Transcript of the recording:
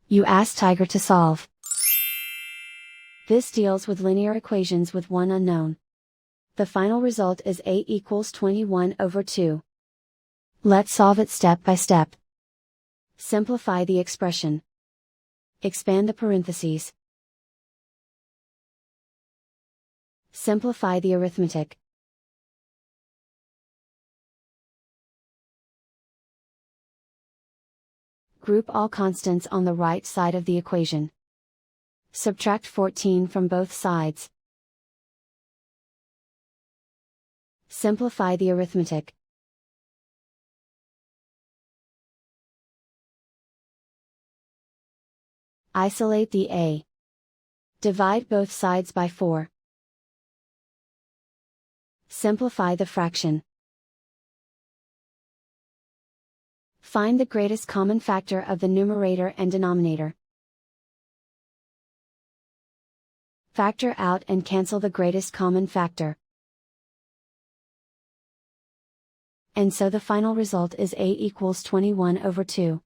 You ask Tiger to solve. This deals with linear equations with one unknown. The final result is a equals 21/2. Let's solve it step by step. Simplify the expression. Expand the parentheses. Simplify the arithmetic. Group all constants on the right side of the equation. Subtract 14 from both sides. Simplify the arithmetic. Isolate the a. Divide both sides by 4. Simplify the fraction. Find the greatest common factor of the numerator and denominator. Factor out and cancel the greatest common factor. And so the final result is a equals 21/2.